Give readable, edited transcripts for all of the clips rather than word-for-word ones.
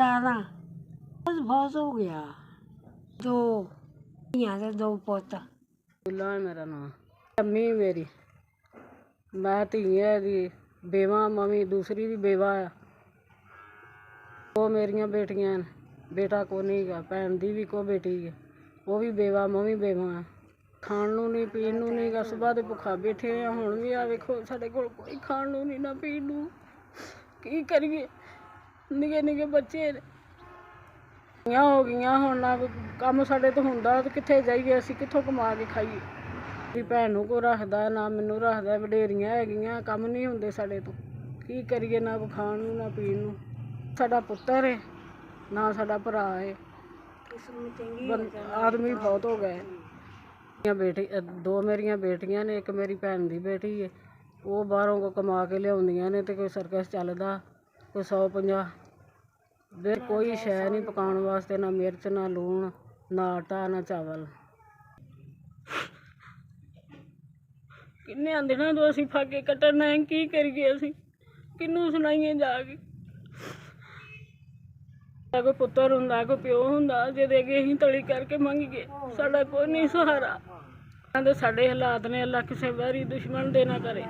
17 बहुत हो गया। 2 ਧੀਆਂ ਤੇ 2 ਪੁੱਤ। ਹੈ ਮੇਰਾ ਨਾਮ ਅੰਮੀ ਮੇਰੀ ਮੈਂ ਧੀ ਹੈ ਦੀ ਬੇਵਾ ਮੰਮੀ ਦੂਸਰੀ ਵੀ ਬੇਵਾ ਆ। ਉਹ ਮੇਰੀਆਂ ਬੇਟੀਆਂ ਨੇ ਬੇਟਾ ਕੋ ਨਹੀਂ ਗਾ ਭੈਣ ਦੀ ਵੀ ਕੋ ਬੇਟੀ ਹੈ ਉਹ ਵੀ ਬੇਵਾ ਮੈਂ ਵੀ ਬੇਵਾ ਆ। ਖਾਣ ਨੂੰ ਨਹੀਂ ਪੀਣ ਨੂੰ ਨਹੀਂ ਗਾ ਸੁਬਾਹ ਦੇ ਭੁੱਖਾ ਬੈਠੇ ਆ। ਹੁਣ ਵੀ ਆ ਵੇਖੋ ਸਾਡੇ ਕੋਲ ਕੋਈ ਖਾਣ ਨੂੰ ਨਹੀਂ ਨਾ ਪੀਣ ਨੂੰ। ਕੀ ਕਰੀਏ ਨਿੱਕੇ ਨਿੱਕੇ ਬੱਚੇ ਹੋ ਗਈਆਂ ਹੁਣ ਨਾ ਕੰਮ ਸਾਡੇ ਤੋਂ ਹੁੰਦਾ ਤੇ ਕਿੱਥੇ ਜਾਈਏ ਅਸੀਂ ਕਿੱਥੋਂ ਕਮਾ ਕੇ ਖਾਈਏ। ਮੇਰੀ ਭੈਣ ਨੂੰ ਕੋ ਰੱਖਦਾ ਨਾ ਮੈਨੂੰ ਰੱਖਦਾ ਵਡੇਰੀਆਂ ਹੈਗੀਆਂ ਕੰਮ ਨਹੀਂ ਹੁੰਦੇ ਸਾਡੇ ਤੋਂ। ਕੀ ਕਰੀਏ ਨਾ ਕੋ ਖਾਣ ਨੂੰ ਨਾ ਪੀਣ ਨੂੰ। ਸਾਡਾ ਪੁੱਤਰ ਹੈ ਨਾ ਸਾਡਾ ਭਰਾ ਹੈ। ਆਦਮੀ ਬਹੁਤ ਹੋ ਗਏ। ਬੇਟੀ 2 ਮੇਰੀਆਂ ਬੇਟੀਆਂ ਨੇ ਇੱਕ ਮੇਰੀ ਭੈਣ ਦੀ ਬੇਟੀ ਹੈ। ਉਹ ਬਾਹਰੋਂ ਕੋ ਕਮਾ ਕੇ ਲਿਆਉਂਦੀਆਂ ਨੇ ਤੇ ਕੋਈ ਸਰਕਸ ਚੱਲਦਾ ਕੋਈ 150 ਦੇ ਕੋਈ ਸ਼ੈ ਨਹੀਂ ਪਕਾਉਣ ਵਾਸਤੇ ਨਾ ਮਿਰਚ ਨਾ ਲੂਣ ਨਾ ਆਟਾ ਨਾ ਚਾਵਲ। ਕਿੰਨੇ ਦਿਨਾਂ ਤੋਂ ਅਸੀਂ ਫਾਕੇ ਕੱਟਣ ਆਏ ਕੀ ਕਰੀਏ ਅਸੀਂ ਕਿਹਨੂੰ ਸੁਣਾਈਏ ਜਾ ਕੇ। ਕੋਈ ਪੁੱਤਰ ਹੁੰਦਾ ਕੋਈ ਪਿਓ ਹੁੰਦਾ ਜਿਹਦੇ ਅੱਗੇ ਅਸੀਂ ਤਲੀ ਕਰਕੇ ਮੰਗੀਏ ਸਾਡਾ ਕੋਈ ਨਹੀਂ ਸਹਾਰਾ। ਤੇ ਸਾਡੇ ਹਾਲਾਤ ਨੇ ਅੱਲਾ ਕਿਸੇ ਵਾਰੀ ਦੁਸ਼ਮਣ ਦੇ ਨਾ ਕਰੇ।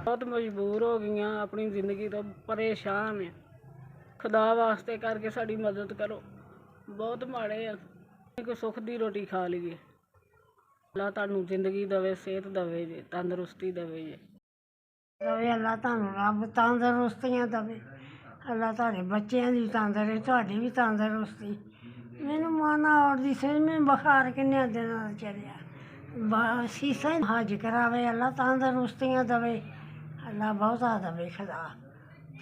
ਬਹੁਤ ਮਜਬੂਰ ਹੋ ਗਈਆਂ ਆਪਣੀ ਜ਼ਿੰਦਗੀ ਤੋਂ ਪਰੇਸ਼ਾਨ ਆ। ਖੁਦਾ ਵਾਸਤੇ ਕਰਕੇ ਸਾਡੀ ਮਦਦ ਕਰੋ ਬਹੁਤ ਮਾੜੇ ਆ। ਕੋਈ ਸੁੱਖ ਦੀ ਰੋਟੀ ਖਾ ਲਈਏ। ਅੱਲਾ ਤੁਹਾਨੂੰ ਜ਼ਿੰਦਗੀ ਦੇਵੇ ਸਿਹਤ ਦੇਵੇ ਜੇ ਤੰਦਰੁਸਤੀ ਦੇਵੇ ਜੇ। ਅੱਲਾ ਤੁਹਾਨੂੰ ਰੱਬ ਤੰਦਰੁਸਤੀਆਂ ਦੇਵੇ। ਅੱਲਾ ਤੁਹਾਡੇ ਬੱਚਿਆਂ ਦੀ ਤੰਦਰੁਸਤੀ ਤੁਹਾਡੀ ਵੀ ਤੰਦਰੁਸਤੀ। ਮੈਨੂੰ ਮਾਨਾ ਔਰਦੀ ਸੀ ਮੈਨੂੰ ਬੁਖਾਰ ਕਿੰਨੇ ਦਿਨਾਂ ਦਾ ਚੜਿਆ। ਸੀਸਾਂ ਹੱਜ ਕਰਾਵੇ ਅੱਲਾ ਤੰਦਰੁਸਤੀਆਂ ਦੇਵੇ। ਅੱਲਾ ਬਹੁਤਾ ਦੇਵੇ ਖੁਦਾ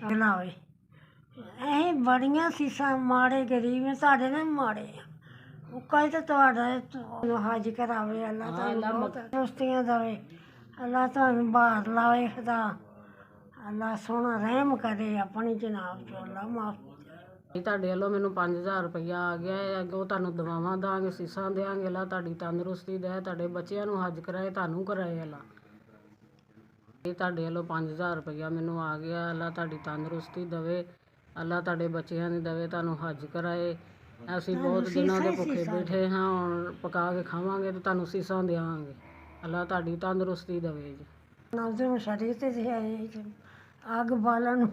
ਚਲਾਵੇ। ਅਸੀਂ ਬੜੀਆਂ ਸੀਸਾਂ ਮਾੜੇ ਗਰੀਬ ਨੇ ਤੁਹਾਡੇ ਨਾਲ ਮਾੜੇ ਆ। ਉਹ ਕਹੇ ਤਾਂ ਤੁਹਾਡਾ ਹੱਜ ਕਰਾਵੇ ਅੱਲਾ ਤੁਹਾਨੂੰ ਤੰਦਰੁਸਤੀਆਂ ਦੇਵੇ। ਅੱਲਾ ਤੁਹਾਨੂੰ ਬਾਹਰ ਲਾਵੇ ਖੁਦਾ। ਅੱਲਾ ਸੋਹਣਾ ਰਹਿਮ ਕਰੇ ਆਪਣੀ ਜਨਾਬ ਚੋਂ ਅੱਲਾ ਮਾਫੀ। ਤੁਹਾਡੇ ਵੱਲੋਂ ਮੈਨੂੰ 5000 ਰੁਪਈਆ ਆ ਗਿਆ ਹੈ। ਅੱਗੋਂ ਤੁਹਾਨੂੰ ਦਵਾਵਾਂ ਦਾਂਗੇ ਸੀਸਾਂ ਦਿਆਂਗੇ। ਅੱਲਾ ਤੁਹਾਡੀ ਤੰਦਰੁਸਤੀ ਦੇ ਤੁਹਾਡੇ ਬੱਚਿਆਂ ਨੂੰ ਹੱਜ ਕਰਾਏ ਤੁਹਾਨੂੰ ਕਰਾਏ ਅੱਲਾ। ਤੁਹਾਡੇ ਵੱਲੋਂ 5000 ਰੁਪਈਆ ਮੈਨੂੰ ਆ ਗਿਆ। ਅੱਲਾ ਤੁਹਾਡੀ ਤੰਦਰੁਸਤੀ ਦੇਵੇ। ਅੱਲਾ ਤੁਹਾਡੇ ਬੱਚਿਆਂ ਦੀ ਦੇਵੇ ਤੁਹਾਨੂੰ ਹੱਜ ਕਰਾਏ। ਅਸੀਂ ਬਹੁਤ ਦਿਨਾਂ ਦੇ ਭੁੱਖੇ ਬੈਠੇ ਹਾਂ ਹੁਣ ਪਕਾ ਕੇ ਖਾਵਾਂਗੇ ਤੇ ਤੁਹਾਨੂੰ ਸੀਸਾਂ ਦੇਵਾਂਗੇ। ਅੱਲਾ ਤੁਹਾਡੀ ਤੰਦਰੁਸਤੀ ਦੇਵੇ ਜੀ। ਨਾਜ਼ਰ ਸ਼ਰੀਰ ਤੇ ਅੱਗ ਬਾਲਣ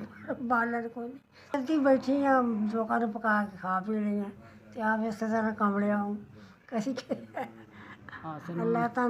ਕੋਈ ਨਹੀਂ ਬੈਠੀ ਆ ਲੋਕਾਂ ਨੂੰ ਪਕਾ ਕੇ ਖਾ ਪੀ ਲਈਆਂ ਤੇ ਆਪ ਇਸੇ ਤਰ੍ਹਾਂ ਕਮਲਿਆ ਕਸੀ ਅੱਲਾ ਤਾਂ